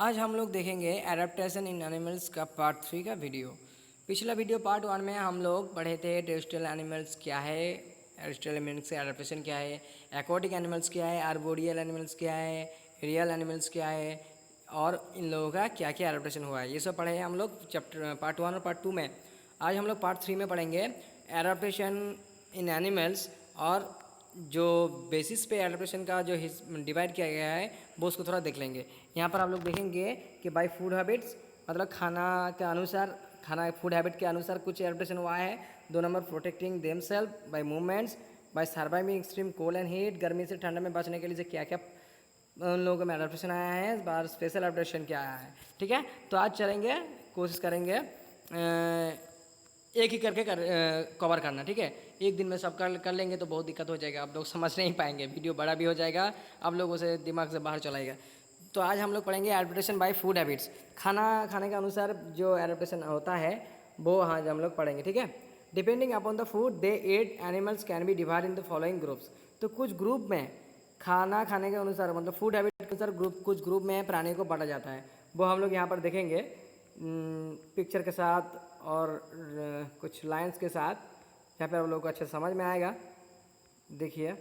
आज हम लोग देखेंगे एडाप्टेशन इन एनिमल्स का पार्ट 3 का वीडियो। पिछला वीडियो पार्ट 1 में हम लोग पढ़े थे टेरेस्ट्रियल एनिमल्स क्या है, टेरेस्ट्रियल एनिमल्स से एडाप्टेशन क्या है, एक्वाटिक एनिमल्स क्या है, आर्बोरियल एनिमल्स क्या है, एरियल एनिमल्स क्या है और इन लोगों का क्या क्या एडाप्टेशन हुआ है, ये सब पढ़े हैं हम लोग चैप्टर पार्ट 1 और पार्ट 2 में। आज हम लोग पार्ट 3 में पढ़ेंगे एडाप्टेशन इन एनिमल्स और जो बेसिस पे एडाप्टेशन का जो डिवाइड किया गया है वो उसको थोड़ा देख लेंगे। यहाँ पर आप लोग देखेंगे कि बाय फूड हैबिट्स मतलब खाना के अनुसार, खाना फूड हैबिट के अनुसार कुछ एडाप्टेशन हुआ है। 2 number protecting them self by movements by surviving extreme cold and heat, गर्मी से ठंड में बचने के लिए क्या क्या उन लोगों में एडाप्टेशन आया है, इस बार स्पेशल एडाप्टेशन क्या आया है। ठीक है, तो आज चलेंगे, कोशिश करेंगे एक ही करके कवर करना। ठीक है, एक दिन में सब कर लेंगे तो बहुत दिक्कत हो जाएगा, आप लोग समझ नहीं पाएंगे, वीडियो बड़ा भी हो जाएगा, आप लोगों से दिमाग से बाहर चलाएगा। तो आज हम लोग पढ़ेंगे एडाप्टेशन बाय फूड हैबिट्स, खाना खाने के अनुसार जो एडाप्टेशन होता है वो आज हम लोग पढ़ेंगे। ठीक है, depending upon the food they eat animals can be divide in the following groups. तो कुछ ग्रुप में खाना खाने के अनुसार मतलब फूड हैबिट के अनुसार कुछ ग्रुप में प्राणी को बांटा जाता है, वो हम लोग यहाँ पर देखेंगे पिक्चर के साथ और कुछ लाइंस के साथ, यहाँ पर आप लोगों को अच्छे समझ में आएगा। देखिए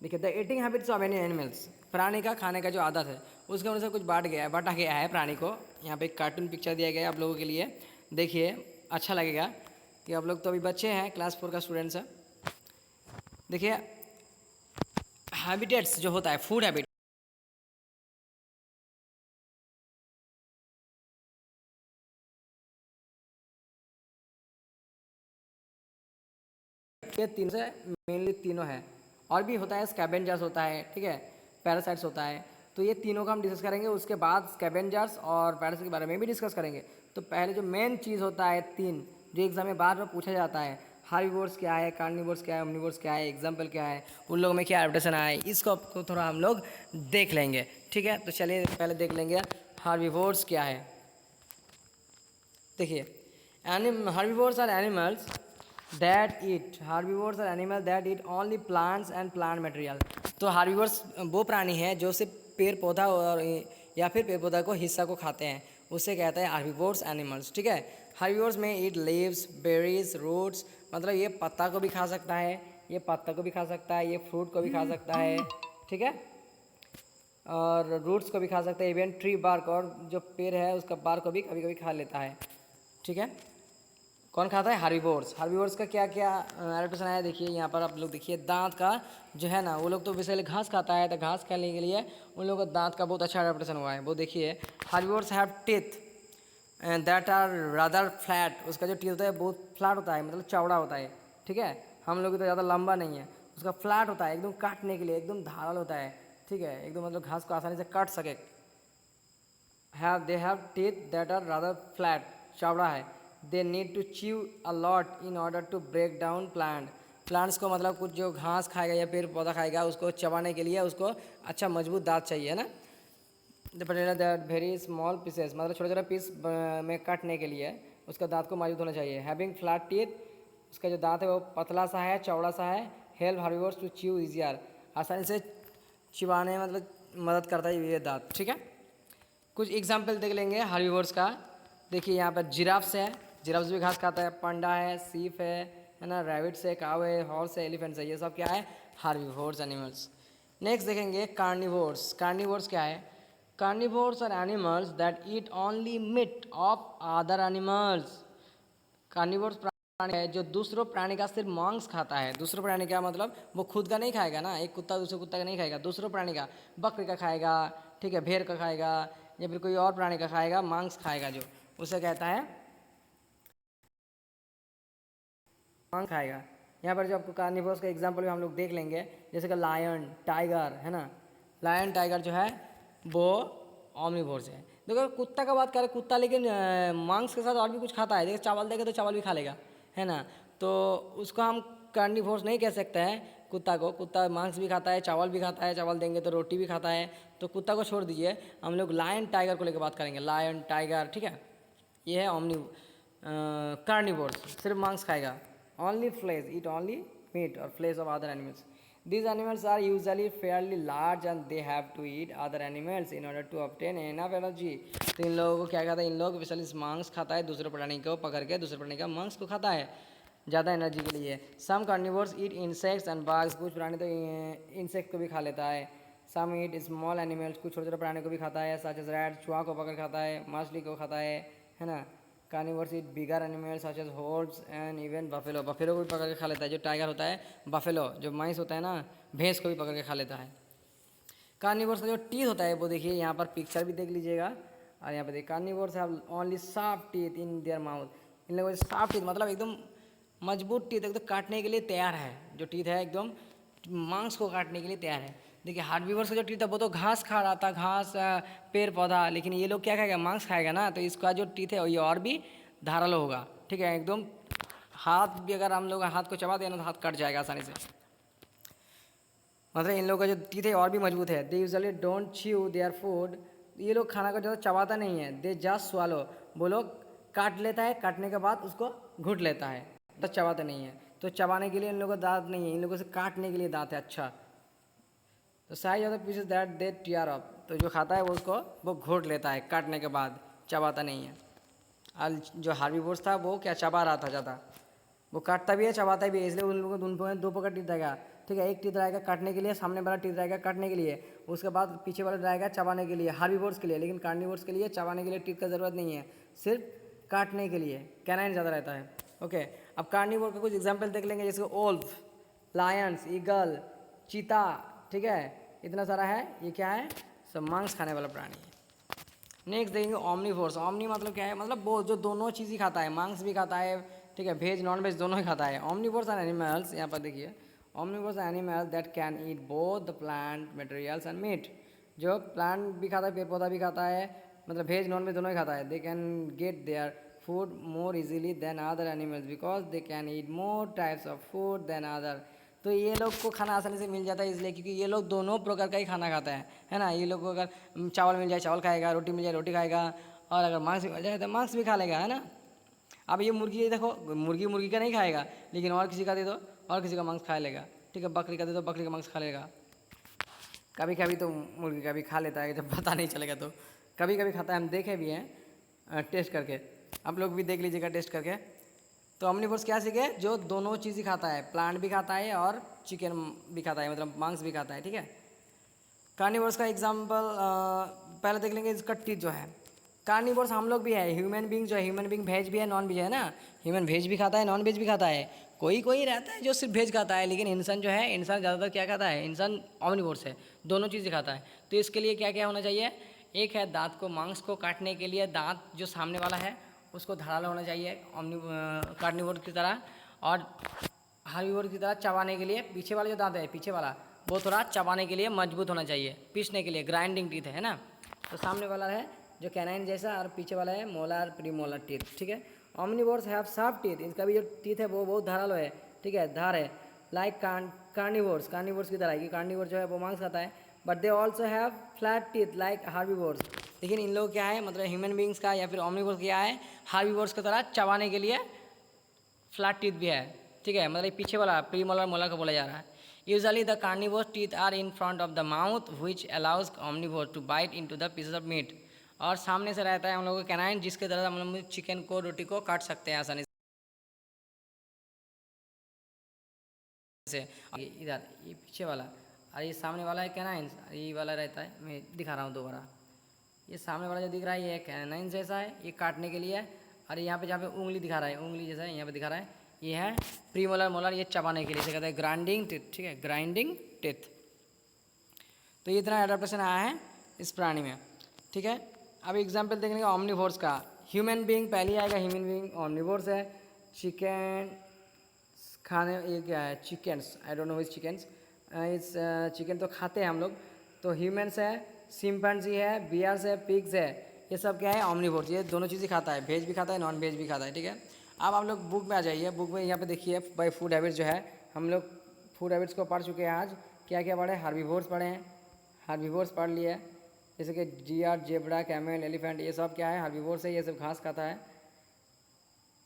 the eating habits of any animals, प्राणी का खाने का जो आदत है उसके अनुसार कुछ बांटा गया है प्राणी को। यहाँ पे एक कार्टून पिक्चर दिया गया है आप लोगों के लिए, देखिए अच्छा लगेगा कि आप लोग तो अभी बच्चे हैं, क्लास 4 का स्टूडेंट्स है। देखिए हैबिटेट्स जो होता है फूड हैबिट, ये तीन से मेनली तीनों है, और भी होता है स्कैवेंजर्स होता है, ठीक है, पैरासाइट्स होता है। तो ये तीनों का हम डिस्कस करेंगे, उसके बाद स्कैवेंजर्स और पैरासाइट के बारे में भी डिस्कस करेंगे। तो पहले जो मेन चीज़ होता है तीन, जो एग्जाम में बार बार पूछा जाता है, हार्बीवोर्स क्या है, कार्निवोर्स क्या है, ओमनिवोर्स क्या है, एग्जाम्पल क्या है, उन लोगों में क्या एडाप्टेशन आया है, इसको आपको थोड़ा हम लोग देख लेंगे। ठीक है, तो चलिए पहले देख लेंगे हार्बीवोर्स क्या है। देखिए herbivores are animals that eat, herbivores are animals that eat only plants and plant material। तो herbivores वो प्राणी है जो सिर्फ पेड़ पौधा और या फिर पेड़ पौधा को हिस्सा को खाते हैं, उसे कहते हैं herbivores animals। ठीक है, herbivores में eat leaves, berries, roots, मतलब ये पत्ता को भी खा सकता है, ये पत्ता को भी खा सकता है, ये फ्रूट को भी खा सकता है, ठीक है, और रूट्स को भी खा सकता है, इवन ट्री बार्क, और जो पेड़ है उसका बार्क को भी कभी कभी खा लेता है। ठीक है, कौन खाता है, हार्बीवोर्स। हार्बीवोर्स का क्या क्या एडाप्टेशन आया, देखिए यहाँ पर आप लोग देखिए दांत का जो है ना, वो लोग तो बेसिकली घास खाता है, तो घास खाने के लिए उन लोगों को दांत का बहुत अच्छा एडाप्टेशन हुआ है। वो देखिए herbivores have teeth that are rather flat, उसका जो टीथ होता है बहुत फ्लैट होता है, मतलब चौड़ा होता है। ठीक है, हम लोग तो ज़्यादा लंबा नहीं है, उसका फ्लैट होता है, एकदम काटने के लिए एकदम धारल होता है। ठीक है, एकदम मतलब घास को आसानी से काट सके। They have teeth that are rather flat, चौड़ा है। They need to chew a lot in order to break down plants को, मतलब कुछ जो घास खाएगा या पेड़ पौधा खाएगा उसको चबाने के लिए उसको अच्छा मजबूत दांत चाहिए, है ना। The patella that very small pieces, मतलब छोटे छोटे पीस में काटने के लिए उसका दांत को मजबूत होना चाहिए। हैविंग फ्लैट टीथ, उसका जो दांत है वो पतला सा है, चौड़ा सा है। Help herbivores to chew easier, आसानी से चिबाने मतलब मदद करता है ये दांत। ठीक है, कुछ एग्जाम्पल देख लेंगे हार्बीवोर्स का। देखिए यहाँ पर जिराफ्स है, जिराफ्स भी घास खाता है, पांडा है, सीप है ना, रैबिट्स है, काव है, हॉर्स है, एलिफेंट्स है, ये सब क्या है, हार्बीवोर्स एनिमल्स। नेक्स्ट देखेंगे कार्निवोर्स। कार्निवोर्स क्या है, carnivores are animals that eat only meat of other animals. Carnivores प्राणी है जो दूसरों प्राणी का सिर्फ मांस खाता है। दूसरों प्राणी का मतलब वो खुद का नहीं खाएगा ना, एक कुत्ता दूसरे कुत्ता का नहीं खाएगा, दूसरों प्राणी का, बकरी का खाएगा, ठीक है, भेड़ का खाएगा, या फिर कोई और प्राणी का खाएगा, मांस खाएगा, जो उसे कहता है मांस खाएगा। यहाँ पर जो आपको कार्निवोर्स का एग्जाम्पल भी हम लोग देख लेंगे, जैसे कि लायन, टाइगर, है ना। लायन टाइगर जो है वो ऑमनिवोर्स है। देखो कुत्ता का बात करें, कुत्ता लेकिन मांस के साथ और भी कुछ खाता है, जैसे चावल देगा तो चावल भी खा लेगा, है ना। तो उसको हम कार्निवोर्स नहीं कह सकते हैं कुत्ता को, कुत्ता मांस भी खाता है, चावल भी खाता है, चावल देंगे तो रोटी भी खाता है। तो कुत्ता को छोड़ दीजिए, हम लोग लायन टाइगर को लेकर बात करेंगे, लायन टाइगर, ठीक है। ये है कार्निवोर्स, सिर्फ मांस खाएगा, only flesh, eat only meat और flesh of other animals. These animals are usually fairly large and they have to eat other animals in order to obtain enough energy. तो इन लोगों को क्या खाता है, इन लोग स्पेशली मांस खाता है, दूसरे प्राणी को पकड़ के दूसरे प्राणी का मांस को खाता है ज़्यादा एनर्जी के लिए. Some carnivores eat insects and bugs, कुछ प्राणी तो इंसेक्ट को भी खा लेता है. सम ईट स्मॉल एनिमल्स, कुछ छोटे छोटे प्राणी को भी खाता है, सच एज रैट, चूहा को पकड़ खाता है, मछली को खाता है ना. Carnivores eat bigger animals such as horse and even buffalo, buffalo को भी पकड़ के खा लेता है. जो टाइगर होता है, बफेलो जो माइस होता है ना, भैंस को भी पकड़ के खा लेता है. कार्निवोर्स का जो टीथ होता है वो देखिए यहाँ पर पिक्चर भी देख लीजिएगा. और यहाँ पर देखिए carnivores have only sharp teeth in their mouth. इन लोगों के शार्प टीथ मतलब एकदम मजबूत टीथ, एकदम काटने के लिए तैयार है. जो टीथ है एकदम मांस को काटने के लिए तैयार है. देखिए हार्बीवर्स का जो टीथ है वो तो घास खा रहा था, घास पेड़ पौधा, लेकिन ये लोग क्या खाएगा, मांस खाएगा ना. तो इसका जो टीथ है ये और भी धारालो होगा. ठीक है, एकदम हाथ भी अगर हम लोग हाथ को चबा देना तो हाथ कट जाएगा आसानी से. मतलब इन लोगों का जो टीथ है और भी मजबूत है. They usually don't chew their food, ये लोग खाना को ज़्यादा चबाता नहीं है. दे जस्ट स्वालो, वो लोग काट लेता है, काटने के बाद उसको घुट लेता है, तो चबाता नहीं है. तो चबाने के लिए इन लोगों को दांत नहीं है, इन लोगों से काटने के लिए दांत है. अच्छा, तो size of the pieces that they tear up, तो जो खाता है वो उसको वो घोट लेता है काटने के बाद, चबाता नहीं है. और जो हार्बीवोर्स था वो क्या चबा रहा था ज़्यादा, वो काटता भी है चबाता भी है, इसलिए उन लोगों को दो पकड़ टीथ रहेगा. ठीक है, एक टीथ रहेगा काटने के लिए, सामने वाला टीथ रहेगा काटने के लिए, उसके बाद पीछे वाला रहेगा चबाने के लिए, हार्बीवोर्स के लिए. लेकिन कार्निवोर्स के लिए चबाने के लिए टीथ का ज़रूरत नहीं है, सिर्फ काटने के लिए कैनाइन ज़्यादा रहता है. ओके, अब कार्निवोर का कुछ एग्जाम्पल देख लेंगे, जैसे ओल्फ, लायंस, ईगल, चीता. ठीक है, इतना सारा है. ये क्या है, सब मांस खाने वाला प्राणी है. नेक्स्ट देखेंगे ओमनीवोर्स. ओमनी मतलब क्या है, मतलब वो जो दोनों चीज़ ही खाता है, मांस भी खाता है, ठीक है, वेज नॉन वेज दोनों ही खाता है. ओमनीवोर्स एंड एनिमल्स, यहाँ पर देखिए, omnivores animals that can eat both the plant materials and meat, जो प्लांट भी खाता है, पेड़ पौधा भी खाता है, मतलब वेज नॉन वेज दोनों ही खाता है. They can get their food more easily than other animals because they can eat more types of food than other. तो ये लोग को खाना आसानी से मिल जाता है इसलिए क्योंकि ये लोग दोनों प्रकार का ही खाना खाता है ना. ये लोग को अगर चावल मिल जाए चावल खाएगा, रोटी मिल जाए रोटी खाएगा, और अगर मांस मिल जाए तो मांस भी खा लेगा, है ना. अब ये मुर्गी देखो, मुर्गी का नहीं खाएगा, लेकिन और किसी का दे दो और किसी का मांस खा लेगा. ठीक है, बकरी का दे दो बकरी का मांस खा लेगा. कभी कभी तो मुर्गी का भी खा लेता है, जब पता नहीं चलेगा तो कभी कभी खाता है. हम देखे भी हैं टेस्ट करके, आप लोग भी देख लीजिएगा टेस्ट करके. तो ओमनीवोर्स क्या सीखे, जो दोनों चीज़ ही खाता है, प्लांट भी खाता है और चिकन भी खाता है, मतलब मांस भी खाता है. ठीक है, कार्निवोर्स का एग्जांपल पहले देख लेंगे. इसका टीथ जो है, कार्निवोर्स हम लोग भी है, ह्यूमन बींग जो है, ह्यूमन बींग वेज भी है नॉन वेज है ना. ह्यूमन वेज भी खाता है नॉन वेज भी खाता है. कोई कोई रहता है जो सिर्फ वेज खाता है, लेकिन इंसान जो है, इंसान ज़्यादातर क्या खाता है, इंसान ओमनीवोर्स है, दोनों चीज़ें खाता है. तो इसके लिए क्या क्या होना चाहिए, एक है दांत को, मांस को काटने के लिए दांत जो सामने वाला है उसको धाराला होना चाहिए कार्निवोर की तरह, और हार्बीवोर की तरह चबाने के लिए पीछे वाला जो दांत है, पीछे वाला वो थोड़ा चबाने के लिए मजबूत होना चाहिए, पीसने के लिए ग्राइंडिंग टीथ है ना. तो सामने वाला है जो कैनाइन जैसा, और पीछे वाला है मोलार प्रीमोलर टीथ. ठीक है, ओमनीवोर्स हैव शार्प टीथ, इसका भी जो टीथ है वो बहुत धारालो है. ठीक है, धार है. लाइक कार्निवोर्स की तरह, कि कार्निवोर जो है वो मांस खाता है, but they also have flat teeth like herbivores. लेकिन इन लोग क्या है, मतलब ह्यूमन बींग्स का या फिर ओमनीवोर्स क्या है, हार्बीवोर्स की तरह चबाने के लिए फ्लैट टीथ भी है. ठीक है, मतलब पीछे वाला प्रीमोलर मोलर को बोला जा रहा है. Usually the carnivores teeth are in front of the mouth which allows omnivore to bite into the pieces of meat, और सामने से रहता है हम लोगों का कैनाइन, जिसके तरह हम लोग चिकन को, रोटी को काट सकते हैं आसानी से. इधर ये पीछे वाला, और ये सामने वाला है कैनाइन, ये वाला रहता है, मैं दिखा रहा हूँ दोबारा. ये सामने वाला जो दिख रहा है ये कैनाइन जैसा है, ये काटने के लिए है. और यहाँ पे जहाँ पे उंगली दिखा रहा है, उंगली जैसा है यहाँ पे दिखा रहा है, ये है प्रीमोलर मोलर, ये चबाने के लिए, इसे कहते हैं ग्राइंडिंग टिथ. ठीक है, ग्राइंडिंग टिथ. तो ये इतना एडाप्टेशन आया है इस प्राणी में. ठीक है, अब एग्जाम्पल देख लेंगे ओमनीवोर्स का. ह्यूमन बींग पहले आएगा, ह्यूमन बींग ओमनीवोर्स है. चिकन खाने, ये क्या है, चिकन्स, आई डोंट नो इस चिकन्स, इस चिकन तो खाते हैं हम लोग. तो ह्यूमन्स है, सिम्पैंजी है, बियर्स है, पिग्स है, ये सब क्या है, ओमनीवोर्स. ये दोनों चीज़ें खाता है, वेज भी खाता है नॉन वेज भी खाता है. ठीक है, अब आप लोग बुक में आ जाइए. बुक में यहाँ पे देखिए बाय फूड हैबिट्स जो है, हम लोग फूड हैबिट्स को पढ़ चुके हैं. आज क्या क्या पढ़े, हार्बीवोर्स पढ़े हैं, हार्बीवोर्स पढ़ लिए, जैसे कि डियर, जेब्रा, कैमल, एलिफेंट, ये सब क्या है, हार्बीवोर्स है, ये सब घास खाता है.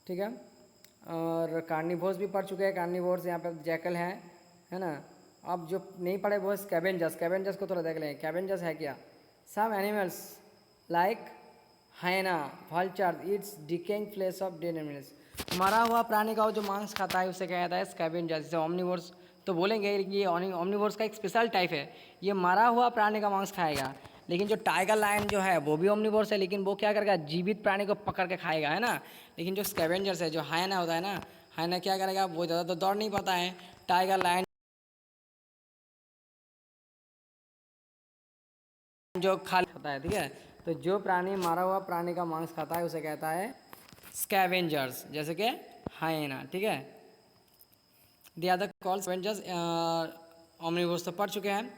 ठीक है, और कार्निवोर्स भी पढ़ चुके हैं. कार्निवोर्स यहाँ पे जैकल है ना, अब जो नहीं पढ़े वो स्कैवेंजर्स, स्कैवेंजर्स को थोड़ा देख लें, स्कैवेंजर्स है क्या? Some animals like hyena vultures eats decaying flesh of dead animals. मरा हुआ प्राणी का जो मांस खाता है उसे क्या कहता है? स्कैवेंजर्स। जैसे ओमनिवोर्स तो बोलेंगे ये ओमनिवोर्स का एक स्पेशल टाइप है, ये मरा हुआ प्राणी का मांस खाएगा। लेकिन जो टाइगर लायन जो है वो भी ओमनिवोर्स है, लेकिन वो क्या करेगा? जीवित प्राणी को पकड़ के खाएगा, है ना। लेकिन जो स्कैवेंजर्स है, जो हाइना होता है ना, हाइना क्या करेगा? वो ज़्यादा तो दौड़ नहीं पाता है, टाइगर लायन जो खा खाता है, ठीक है। तो जो प्राणी मारा हुआ प्राणी का मांस खाता है उसे कहता है स्कैवेंजर्स, जैसे कि हाइना, ठीक है। The other call scavengers, omnivores तो पढ़ चुके हैं,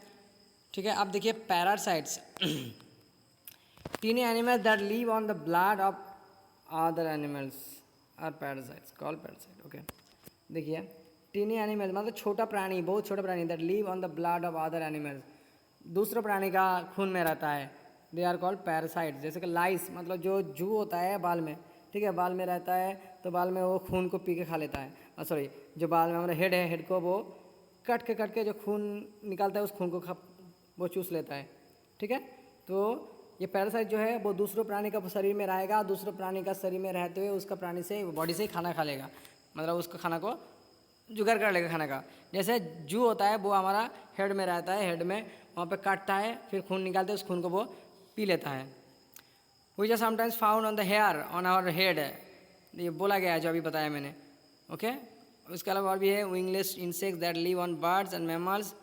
ठीक है। अब देखिए parasites, tiny animals that live on the blood of other animals are parasites, call parasite, okay. देखिए टीनी एनिमल मतलब छोटा प्राणी, बहुत छोटा प्राणी, that live on the blood of other animals, दूसरे प्राणी का खून में रहता है, दे आर कॉल्ड पैरासाइट्स। जैसे कि लाइस मतलब जो जू होता है बाल में, ठीक है, बाल में रहता है तो बाल में वो खून को पी के खा लेता है, सॉरी जो बाल में हमारा हेड है, हेड को वो कट के जो खून निकालता है उस खून को वो चूस लेता है, ठीक है। तो ये पैरासाइट जो है वो दूसरे प्राणी का शरीर में रहेगा, दूसरे प्राणी का शरीर में रहते हुए उसका प्राणी से बॉडी से ही खाना खा लेगा, मतलब उसका खाना को जुगाड़ कर लेगा खाने का। जैसे जू होता है वो हमारा हेड में रहता है, हेड में वहाँ पे काटता है, फिर खून निकालते हैं, उस खून को वो पी लेता है। Which are sometimes found on the hair on our head, ये बोला गया है जो अभी बताया मैंने, ओके। उसके अलावा और भी है wingless insects that live on birds and mammals,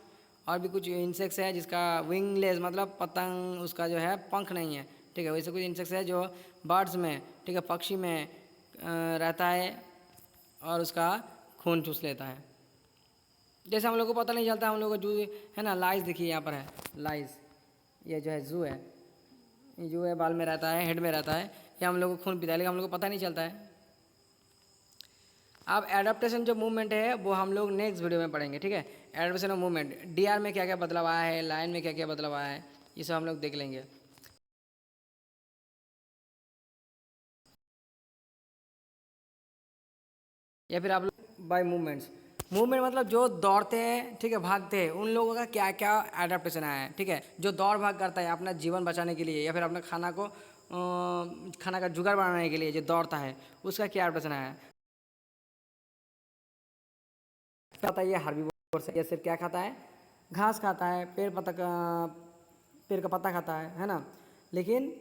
और भी कुछ इंसेक्ट्स है जिसका विंगलेस मतलब पतंग, उसका जो है पंख नहीं है, ठीक है। वैसे कुछ इंसेक्ट्स है जो बर्ड्स में, ठीक है, पक्षी में रहता है और उसका खून चूस लेता है। जैसे हम लोग को पता नहीं चलता, हम लोग को जू है ना, लाइस देखिए यहाँ पर है लाइस, ये जो है जू है, ये जू है, बाल में रहता है, हेड में रहता है, ये हम लोग को खून पीता है, लेकिन हम लोग को पता नहीं चलता है। अब एडाप्टेशन जो मूवमेंट है वो हम लोग नेक्स्ट वीडियो में पढ़ेंगे, ठीक है। एडाप्टेशन ऑफ मूवमेंट, डीआर में क्या क्या बदलाव आया है, लाइन में क्या क्या बदलाव आया है, ये सब हम लोग देख लेंगे। या फिर आप लोग बाय मूवमेंट्स, मूवमेंट मतलब जो दौड़ते हैं, ठीक है, भागते हैं, उन लोगों का क्या क्या एडाप्टेशन आया है, ठीक है। जो दौड़ भाग करता है अपना जीवन बचाने के लिए या फिर अपना खाना का जुगाड़ बनाने के लिए जो दौड़ता है उसका क्या एडाप्टेशन आया है। पता है ये हर्बीवोर से, ये सिर्फ क्या खाता है? घास खाता है, पेड़ का पत्ता खाता है ना। लेकिन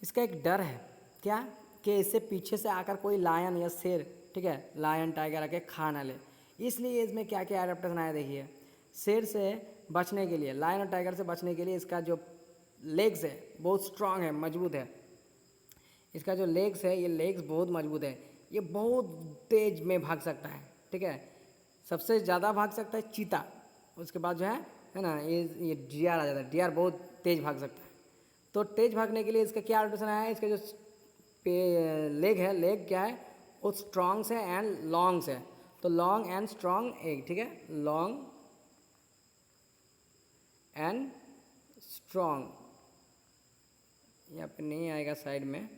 इसका एक डर है क्या, कि इससे पीछे से आकर कोई लायन या शेर, ठीक है, लायन टाइगर आके खा ना ले, इसलिए इसमें क्या क्या एडाप्टेशन आया देखिए। शेर से बचने के लिए, लायन और टाइगर से बचने के लिए इसका जो लेग्स है बहुत स्ट्रांग है, मजबूत है। इसका जो लेग्स है, ये लेग्स बहुत मजबूत है, ये बहुत तेज में भाग सकता है, ठीक है। सबसे ज़्यादा भाग सकता है चीता, उसके बाद जो है ना ये डियर आ जाता है, डियर बहुत तेज भाग सकता है। तो तेज भागने के लिए इसका क्या एडाप्टेशन आया है, इसका जो लेग है, लेग क्या है, वो स्ट्रॉन्ग से एंड लॉन्ग से, तो लॉन्ग एंड स्ट्रॉन्ग एग, ठीक है, लॉन्ग एंड स्ट्रॉन्ग, यहाँ पे नहीं आएगा साइड में,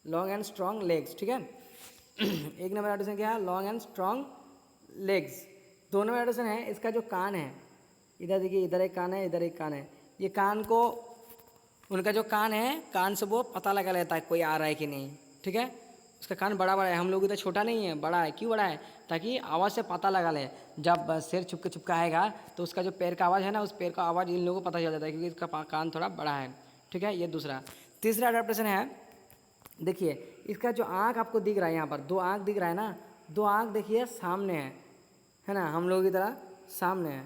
लॉन्ग एंड स्ट्रॉन्ग लेग्स, ठीक है। एक नंबर एडिशन क्या है, लॉन्ग एंड स्ट्रॉन्ग लेग्स। दोनों एडिशन है, इसका जो कान है, इधर देखिए, इधर एक कान है, इधर एक कान है, ये कान को, उनका जो कान है, कान से वो पता लगा लेता है कोई आ रहा है कि नहीं, ठीक है। उसका कान बड़ा बड़ा है, हम लोग इधर छोटा नहीं है, बड़ा है। क्यों बड़ा है? ताकि आवाज़ से पता लगा ले, जब शेर छुपके आएगा तो उसका जो पैर का आवाज़ है ना, उस पैर का आवाज़ इन लोगों को पता चल जाता है क्योंकि इसका कान थोड़ा बड़ा है, ठीक है। ये दूसरा। तीसरा अडेप्टेशन है, देखिए इसका जो आँख आपको दिख रहा है, यहाँ पर दो आँख दिख रहा है ना, दो आँख देखिए सामने है ना, हम लोगों की तरह सामने है।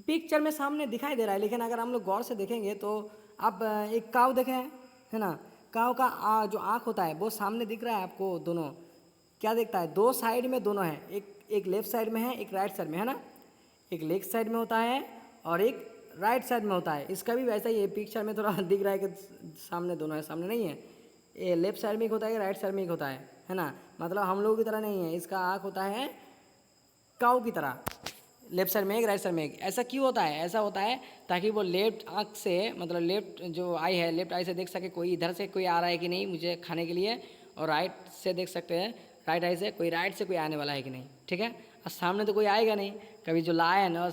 पिक्चर में सामने दिखाई दे रहा है, लेकिन अगर हम लोग गौर से देखेंगे तो आप एक काव देखें है ना, काव का जो आँख होता है वो सामने दिख रहा है आपको, दोनों क्या दिखता है, दो साइड में दोनों है, एक लेफ्ट साइड में है, एक राइट साइड में है ना, एक लेफ्ट साइड में होता है और एक राइट साइड में होता है। इसका भी वैसा ही है, पिक्चर में थोड़ा दिख रहा है कि सामने दोनों है, सामने नहीं है, ये लेफ्ट साइड में एक होता है, राइट साइड में एक होता है ना। मतलब हम लोगों की तरह नहीं है, इसका आँख होता है काऊ की तरह, लेफ्ट साइड में एक, राइट साइड में एक। ऐसा क्यों होता है? ऐसा होता है ताकि वो लेफ्ट आँख से, मतलब लेफ्ट जो आई है, लेफ्ट आई से देख सके कोई इधर से कोई आ रहा है कि नहीं मुझे खाने के लिए, और राइट से देख सकते हैं राइट आई से, कोई राइट से कोई आने वाला है कि नहीं, ठीक है। और सामने तो कोई आएगा नहीं, कभी जो लायन और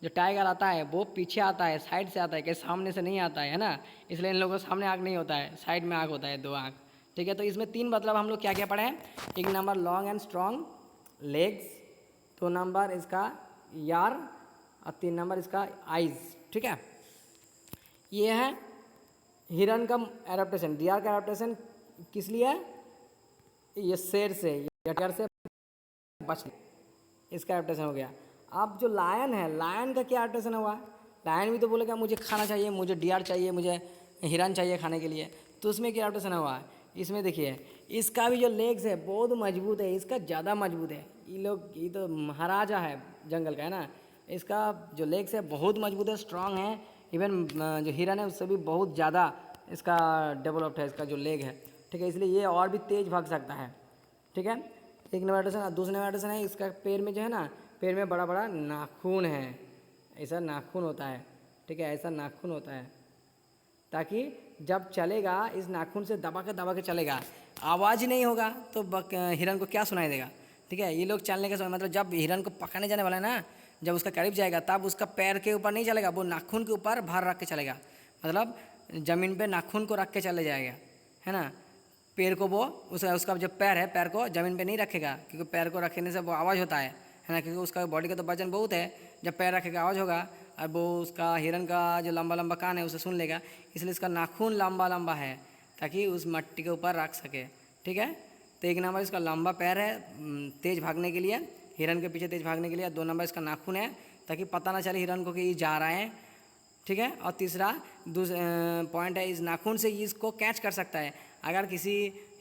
जो टाइगर आता है वो पीछे आता है, साइड से आता है, कि सामने से नहीं आता है ना। इसलिए इन लोगों को सामने आँख नहीं होता है, साइड में आँख होता है, 2 आँख, ठीक है। तो इसमें 3 मतलब हम लोग क्या क्या पढ़े हैं। एक number long and strong legs, 2 number इसका यार, और 3 नंबर इसका आइज़, ठीक है। ये है हिरन का एडाप्टेशन, डियर का एडाप्टेशन किस लिए है, ये शेर से या टाइगर से बचने, इसका एडाप्टेशन हो गया। अब जो लायन है, लायन का क्या एडाप्टेशन हुआ, लायन भी तो बोलेगा मुझे खाना चाहिए, मुझे डियर चाहिए, मुझे हिरन चाहिए खाने के लिए, तो उसमें क्या एडाप्टेशन हुआ। इसमें देखिए इसका भी जो लेग्स है बहुत मजबूत है, इसका ज़्यादा मजबूत है। ये तो महाराजा है जंगल का, है ना। इसका जो लेग्स है बहुत मजबूत है, स्ट्रांग है। इवन जो हिरन है उससे भी बहुत ज़्यादा इसका डेवलप्ड है, इसका जो लेग है, ठीक है। इसलिए ये और भी तेज़ भाग सकता है, ठीक है। एक नंबर एडिशन। दूसरा नंबर एडिशन है इसका पैर में जो है ना, पैर में बड़ा बड़ा नाखून है, ऐसा नाखून होता है, ठीक है, ऐसा नाखून होता है, ताकि जब चलेगा इस नाखून से दबा के चलेगा, आवाज़ ही नहीं होगा तो हिरन को क्या सुनाई देगा, ठीक है। ये लोग चलने के समय मतलब जब हिरन को पकड़ने जाने वाला है ना, जब उसका करीब जाएगा तब उसका पैर के ऊपर नहीं चलेगा, वो नाखून के ऊपर भार रख के चलेगा, मतलब ज़मीन पे नाखून को रख के चले जाएगा, है ना। पैर को वो उसका जो पैर है, पैर को ज़मीन पे नहीं रखेगा, क्योंकि पैर को रखने से वो आवाज़ होता है ना, क्योंकि उसका बॉडी का तो वजन बहुत है, जब पैर रखेगा आवाज़ होगा, और वो उसका हिरन का जो लंबा लंबा कान है उसे सुन लेगा, इसलिए इसका नाखून लंबा लंबा है ताकि उस मट्टी के ऊपर रख सके, ठीक है। तो एक नंबर इसका लंबा पैर है तेज़ भागने के लिए, हिरन के पीछे तेज़ भागने के लिए। 2 नंबर इसका नाखून है ताकि पता ना चले हिरन को कि ये जा रहा है, ठीक है। और तीसरा पॉइंट है, इस नाखून से इसको कैच कर सकता है। अगर किसी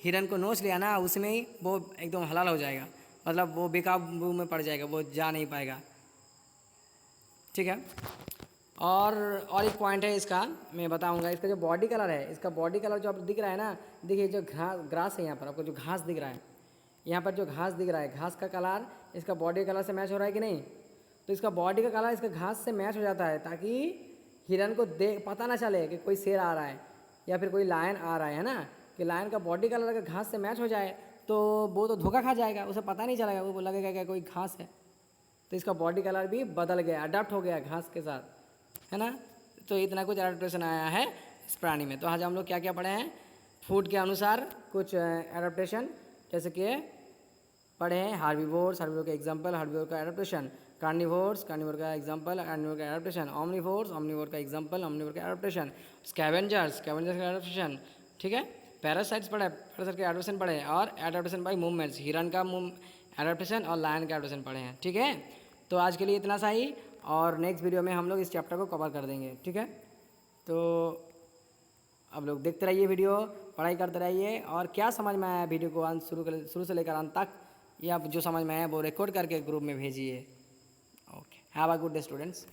हिरन को नोच लिया ना, उसमें ही वो एकदम हलाल हो जाएगा, मतलब वो बेकाबू में पड़ जाएगा, वो जा नहीं पाएगा, ठीक है। और एक पॉइंट है इसका मैं बताऊंगा, इसका जो बॉडी कलर है, इसका बॉडी कलर जो आप दिख रहा है ना, देखिए जो ग्रास है यहाँ पर, आपको जो घास दिख रहा है, यहाँ पर जो घास दिख रहा है, घास का कलर इसका बॉडी कलर से मैच हो रहा है कि नहीं। तो इसका बॉडी का कलर इसका घास से मैच हो जाता है, ताकि हिरन को पता ना चले कि कोई शेर आ रहा है या फिर कोई लायन आ रहा है ना, कि लायन का बॉडी कलर अगर घास से मैच हो जाए तो वो तो धोखा खा जाएगा, उसे पता नहीं चलेगा, वो लगेगा कि कोई घास है। तो इसका बॉडी कलर भी बदल गया, अडाप्ट हो गया घास के साथ, है ना। तो इतना कुछ एडाप्टेशन आया है इस प्राणी में। तो आज हम लोग क्या क्या पढ़े हैं, फूड के अनुसार कुछ एडाप्टेशन, जैसे कि पढ़े हैं हार्बीवोर्स, हार्बीवोर का एग्जाम्पल, हार्बीवोर का एडाप्टेशन, कार्निवोर्स, कार्निवोर का एग्जाम्पल, कार्निवोर का एडाप्टेशन, ओमनिवोर्स, ओमनिवोर का एग्जाम्पल, ओमनिवोर का एडाप्टेशन, स्कैवेंजर्स, स्कैवेंजर्स का एडाप्टेशन, ठीक है। पैरासाइट्स पढ़े, पैरासाइट का एडाप्टेशन पढ़े, और एडाप्टेशन बाय मूवमेंट्स, हिरन का एडाप्टेशन और लायन का एडाप्टेशन पढ़े हैं, ठीक है। तो आज के लिए इतना सा ही, और नेक्स्ट वीडियो में हम लोग इस चैप्टर को कवर कर देंगे, ठीक है। तो अब लोग देखते रहिए वीडियो, पढ़ाई करते रहिए, और क्या समझ में आया वीडियो को अंत शुरू से लेकर अंत तक, या जो समझ में आया वो रिकॉर्ड करके ग्रुप में भेजिए। Okay, have a good day students.